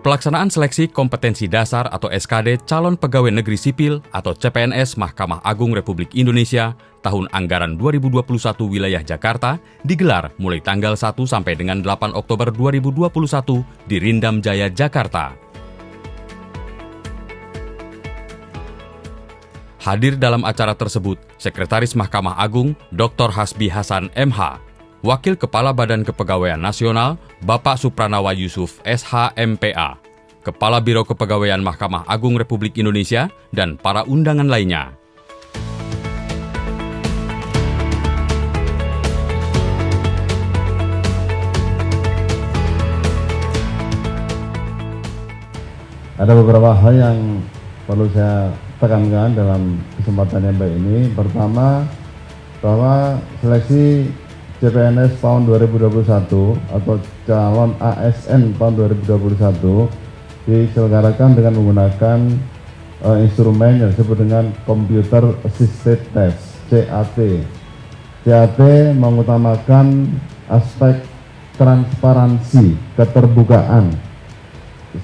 Pelaksanaan seleksi kompetensi dasar atau SKD calon pegawai negeri sipil atau CPNS Mahkamah Agung Republik Indonesia tahun anggaran 2021 wilayah Jakarta digelar mulai tanggal 1 sampai dengan 8 Oktober 2021 di Rindam Jaya, Jakarta. Hadir dalam acara tersebut, Sekretaris Mahkamah Agung Dr. Hasbi Hasan MH, Wakil Kepala Badan Kepegawaian Nasional, Bapak Supranawa Yusuf SH.MPA, Kepala Biro Kepegawaian Mahkamah Agung Republik Indonesia, dan para undangan lainnya. Ada beberapa hal yang perlu saya tekankan dalam kesempatan yang baik ini. Pertama, bahwa seleksi CPNS tahun 2021 atau calon ASN tahun 2021 diselenggarakan dengan menggunakan instrumen yang disebut dengan Computer Assisted Test, CAT. CAT mengutamakan aspek transparansi, keterbukaan.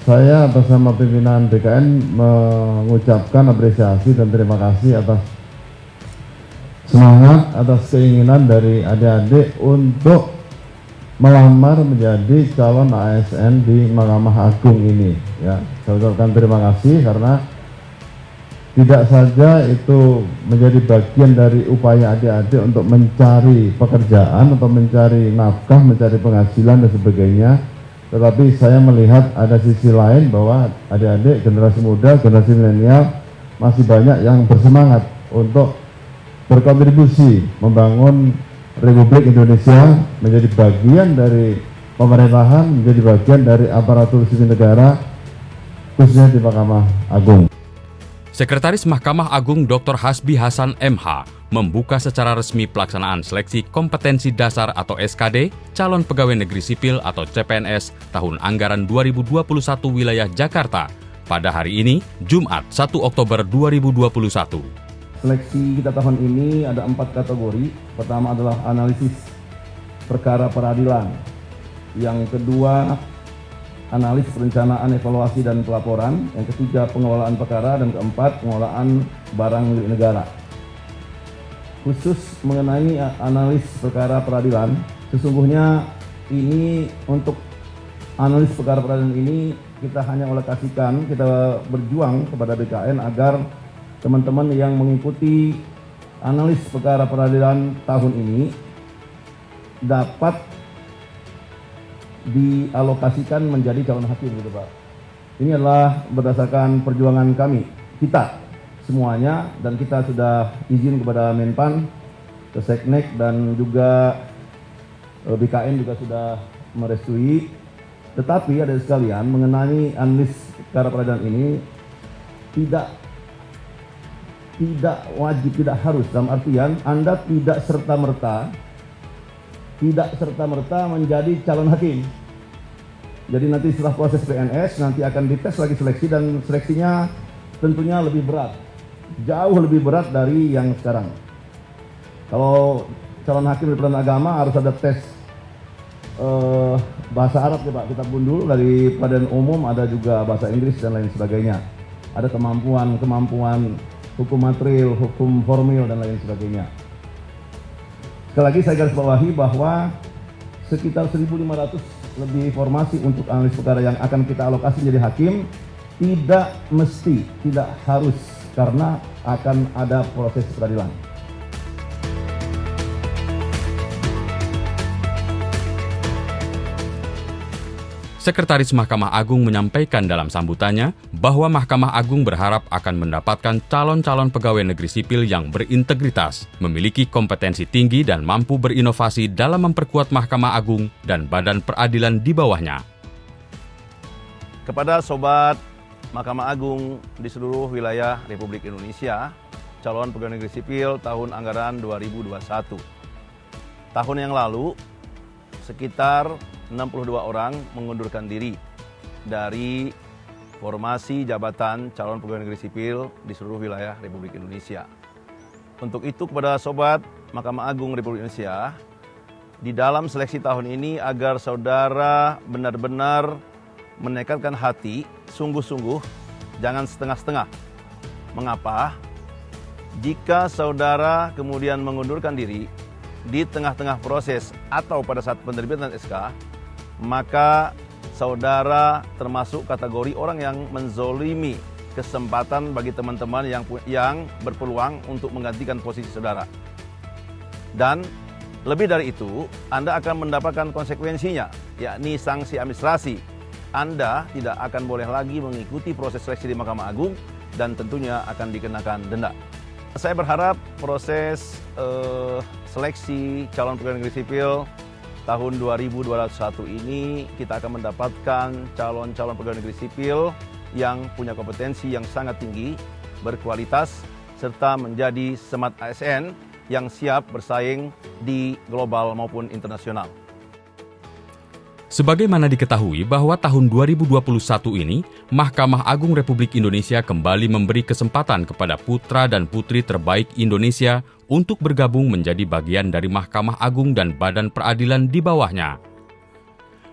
Saya atas nama pimpinan BKN mengucapkan apresiasi dan terima kasih atas semangat, atas keinginan dari adik-adik untuk melamar menjadi calon ASN di Mahkamah Agung ini. Ya, saya ucapkan terima kasih karena tidak saja itu menjadi bagian dari upaya adik-adik untuk mencari pekerjaan atau mencari nafkah, mencari penghasilan dan sebagainya, tetapi saya melihat ada sisi lain bahwa adik-adik generasi muda, generasi milenial masih banyak yang bersemangat untuk berkontribusi membangun Republik Indonesia menjadi bagian dari pemerintahan, menjadi bagian dari aparatur sipil negara, khususnya di Mahkamah Agung. Sekretaris Mahkamah Agung Dr. Hasbi Hasan MH membuka secara resmi pelaksanaan seleksi kompetensi dasar atau SKD calon pegawai negeri sipil atau CPNS tahun anggaran 2021 wilayah Jakarta pada hari ini, Jumat 1 Oktober 2021. Seleksi kita tahun ini ada 4 kategori. Pertama adalah analisis perkara peradilan. Yang kedua, analis perencanaan, evaluasi, dan pelaporan. Yang ketiga, pengelolaan perkara. Dan keempat, pengelolaan barang milik negara. Khusus mengenai analis perkara peradilan, sesungguhnya ini untuk analis perkara peradilan ini kita hanya alokasikan, kita berjuang kepada BKN agar teman-teman yang mengikuti analis perkara peradilan tahun ini dapat dialokasikan menjadi calon hakim, gitu Pak. Ini adalah berdasarkan perjuangan kami, kita semuanya, dan kita sudah izin kepada Menpan, ke Seknek, dan juga BKN juga sudah merestui. Tetapi ada sekalian mengenai analis perkara peradilan ini tidak wajib, tidak harus, dalam artian Anda tidak serta-merta menjadi calon hakim. Jadi nanti setelah proses PNS nanti akan dites lagi seleksi, dan seleksinya tentunya lebih berat, jauh lebih berat dari yang sekarang. Kalau calon hakim di peradilan agama harus ada tes bahasa Arab ya Pak, kitab bundul, dari peradilan umum ada juga bahasa Inggris dan lain sebagainya. Ada kemampuan hukum material, hukum formil, dan lain sebagainya. Sekali lagi saya garis bawahi bahwa sekitar 1.500 lebih formasi untuk analis perkara yang akan kita alokasi menjadi hakim, tidak mesti, tidak harus, karena akan ada proses peradilan. Sekretaris Mahkamah Agung menyampaikan dalam sambutannya bahwa Mahkamah Agung berharap akan mendapatkan calon-calon pegawai negeri sipil yang berintegritas, memiliki kompetensi tinggi dan mampu berinovasi dalam memperkuat Mahkamah Agung dan badan peradilan di bawahnya. Kepada sobat Mahkamah Agung di seluruh wilayah Republik Indonesia, calon pegawai negeri sipil tahun anggaran 2021. Tahun yang lalu, sekitar 62 orang mengundurkan diri dari formasi jabatan calon pegawai negeri sipil di seluruh wilayah Republik Indonesia. Untuk itu kepada sobat Mahkamah Agung Republik Indonesia, di dalam seleksi tahun ini agar saudara benar-benar menekadkan hati, sungguh-sungguh, jangan setengah-setengah. Mengapa? Jika saudara kemudian mengundurkan diri di tengah-tengah proses atau pada saat penerbitan SK, maka saudara termasuk kategori orang yang menzolimi kesempatan bagi teman-teman yang berpeluang untuk menggantikan posisi saudara. Dan lebih dari itu, Anda akan mendapatkan konsekuensinya, yakni sanksi administrasi. Anda tidak akan boleh lagi mengikuti proses seleksi di Mahkamah Agung dan tentunya akan dikenakan denda. Saya berharap proses seleksi calon pegawai negeri sipil tahun 2201 ini kita akan mendapatkan calon-calon pegawai negeri sipil yang punya kompetensi yang sangat tinggi, berkualitas, serta menjadi smart ASN yang siap bersaing di global maupun internasional. Sebagaimana diketahui bahwa tahun 2021 ini, Mahkamah Agung Republik Indonesia kembali memberi kesempatan kepada putra dan putri terbaik Indonesia untuk bergabung menjadi bagian dari Mahkamah Agung dan badan peradilan di bawahnya.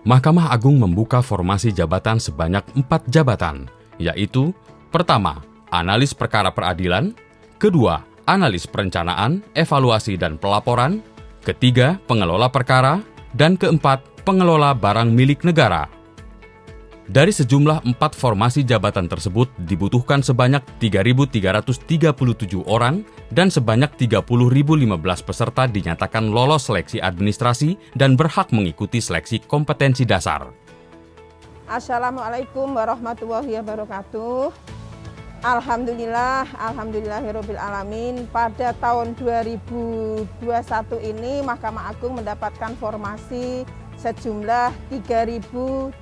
Mahkamah Agung membuka formasi jabatan sebanyak 4 jabatan, yaitu pertama, analis perkara peradilan, kedua, analis perencanaan, evaluasi dan pelaporan, ketiga, pengelola perkara, dan keempat, pengelola barang milik negara. Dari sejumlah 4 formasi jabatan tersebut dibutuhkan sebanyak 3.337 orang dan sebanyak 30.015 peserta dinyatakan lolos seleksi administrasi dan berhak mengikuti seleksi kompetensi dasar. Assalamualaikum warahmatullahi wabarakatuh. Alhamdulillahirabbil alamin. Pada tahun 2021 ini Mahkamah Agung mendapatkan formasi sejumlah 3.337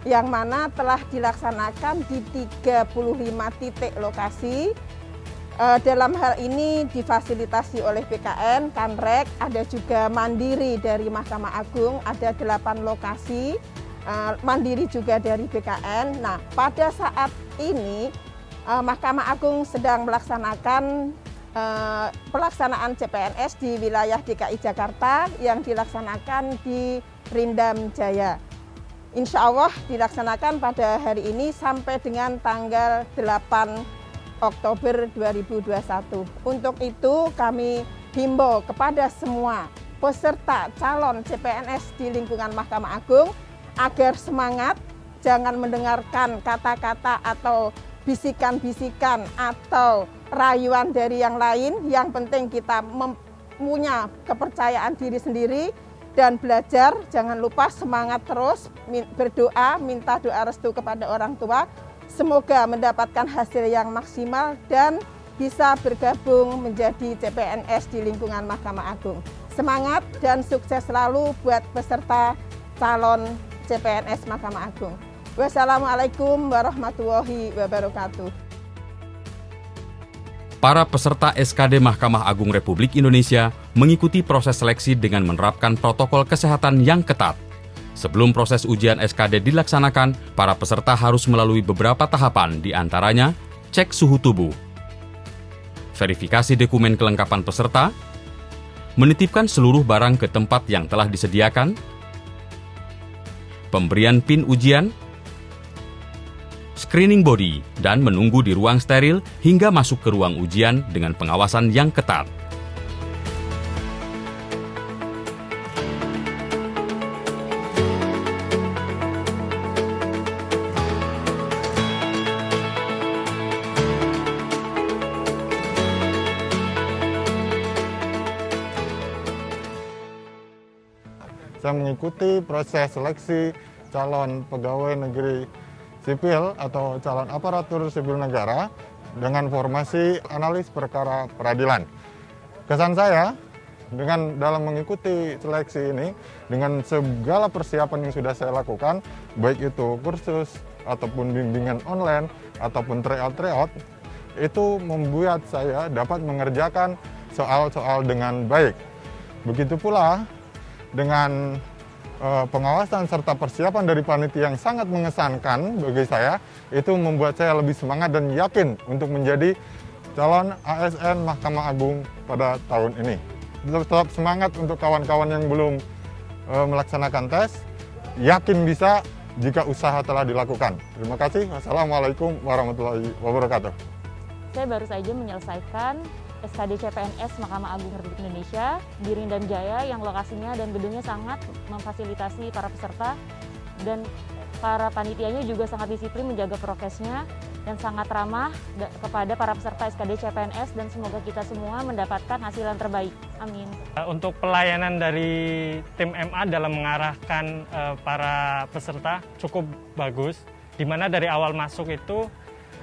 yang mana telah dilaksanakan di 35 titik lokasi. Dalam hal ini difasilitasi oleh BKN, Kanrek, ada juga mandiri dari Mahkamah Agung, ada 8 lokasi, mandiri juga dari BKN. Nah, pada saat ini Mahkamah Agung sedang melaksanakan pelaksanaan CPNS di wilayah DKI Jakarta yang dilaksanakan di Rindam Jaya. Insya Allah dilaksanakan pada hari ini sampai dengan tanggal 8 Oktober 2021. Untuk itu kami himbau kepada semua peserta calon CPNS di lingkungan Mahkamah Agung agar semangat, jangan mendengarkan kata-kata atau bisikan-bisikan atau rayuan dari yang lain. Yang penting kita punya kepercayaan diri sendiri dan belajar. Jangan lupa semangat terus, berdoa, minta doa restu kepada orang tua. Semoga mendapatkan hasil yang maksimal dan bisa bergabung menjadi CPNS di lingkungan Mahkamah Agung. Semangat dan sukses selalu buat peserta calon CPNS Mahkamah Agung. Wassalamualaikum warahmatullahi wabarakatuh. Para peserta SKD Mahkamah Agung Republik Indonesia mengikuti proses seleksi dengan menerapkan protokol kesehatan yang ketat. Sebelum proses ujian SKD dilaksanakan, para peserta harus melalui beberapa tahapan, di antaranya cek suhu tubuh, verifikasi dokumen kelengkapan peserta, menitipkan seluruh barang ke tempat yang telah disediakan, pemberian PIN ujian, screening body, dan menunggu di ruang steril hingga masuk ke ruang ujian dengan pengawasan yang ketat. Saya mengikuti proses seleksi calon pegawai negeri sipil atau calon aparatur sipil negara dengan formasi analis perkara peradilan. Kesan saya dengan dalam mengikuti seleksi ini, dengan segala persiapan yang sudah saya lakukan, baik itu kursus ataupun bimbingan online ataupun tryout, itu membuat saya dapat mengerjakan soal-soal dengan baik. Begitu pula dengan pengawasan serta persiapan dari panitia yang sangat mengesankan bagi saya, itu membuat saya lebih semangat dan yakin untuk menjadi calon ASN Mahkamah Agung pada tahun ini. Tetap semangat untuk kawan-kawan yang belum melaksanakan tes. yakin bisa jika usaha telah dilakukan. Terima kasih. Wassalamualaikum warahmatullahi wabarakatuh. Saya baru saja menyelesaikan SKD CPNS Mahkamah Agung Republik Indonesia di Rindan Jaya yang lokasinya dan gedungnya sangat memfasilitasi para peserta, dan para panitianya juga sangat disiplin menjaga prokesnya dan sangat ramah kepada para peserta SKD CPNS, dan semoga kita semua mendapatkan hasil yang terbaik. Amin. Untuk pelayanan dari tim MA dalam mengarahkan para peserta cukup bagus, di mana dari awal masuk itu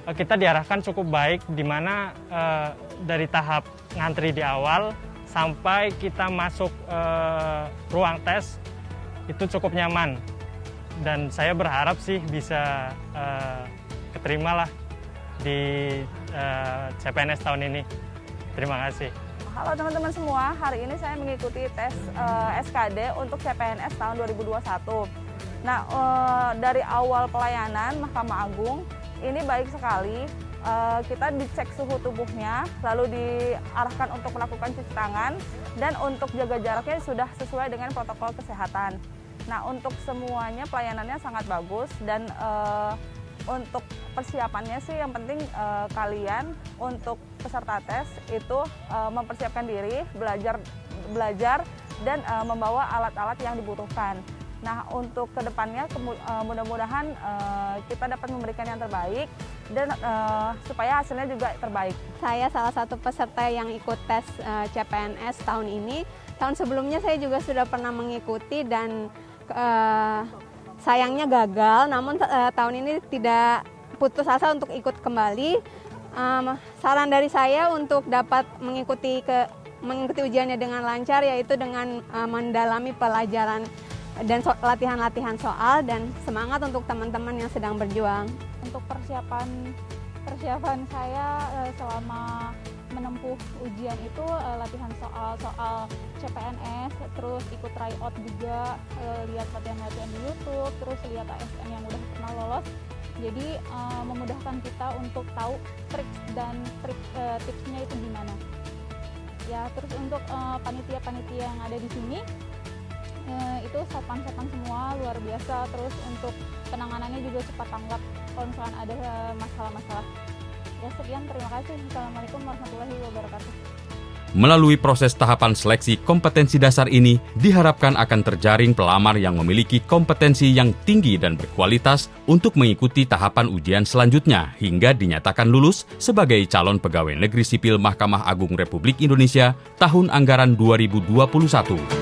kita diarahkan cukup baik, di mana dari tahap ngantri di awal sampai kita masuk ruang tes itu cukup nyaman, dan saya berharap sih bisa keterima lah di CPNS tahun ini. Terima kasih. Halo teman-teman semua, hari ini saya mengikuti tes SKD untuk CPNS tahun 2021. Nah, dari awal pelayanan Mahkamah Agung ini baik sekali. Kita dicek suhu tubuhnya, lalu diarahkan untuk melakukan cuci tangan, dan untuk jaga jaraknya sudah sesuai dengan protokol kesehatan. Nah, untuk semuanya pelayanannya sangat bagus, dan untuk persiapannya sih yang penting kalian untuk peserta tes itu mempersiapkan diri, belajar dan membawa alat-alat yang dibutuhkan. Nah, untuk kedepannya mudah-mudahan kita dapat memberikan yang terbaik, dan supaya hasilnya juga terbaik. Saya salah satu peserta yang ikut tes CPNS tahun ini. Tahun sebelumnya saya juga sudah pernah mengikuti dan sayangnya gagal, namun tahun ini tidak putus asa untuk ikut kembali. Saran dari saya untuk dapat mengikuti ujiannya dengan lancar, yaitu dengan mendalami pelajaran dan latihan-latihan soal, dan semangat untuk teman-teman yang sedang berjuang. Untuk persiapan saya selama menempuh ujian itu latihan soal CPNS, terus ikut tryout juga, lihat latihan-latihan di YouTube, terus lihat ASN yang udah pernah lolos. Jadi memudahkan kita untuk tahu trik dan tipsnya itu gimana. Ya, terus untuk panitia-panitia yang ada di sini itu sopan-sopan semua, luar biasa. Terus untuk penanganannya juga cepat tanggap kalau misalkan ada masalah-masalah. Ya, sekian, terima kasih. Assalamualaikum warahmatullahi wabarakatuh. Melalui proses tahapan seleksi kompetensi dasar ini, diharapkan akan terjaring pelamar yang memiliki kompetensi yang tinggi dan berkualitas untuk mengikuti tahapan ujian selanjutnya hingga dinyatakan lulus sebagai calon pegawai negeri sipil Mahkamah Agung Republik Indonesia tahun anggaran 2021.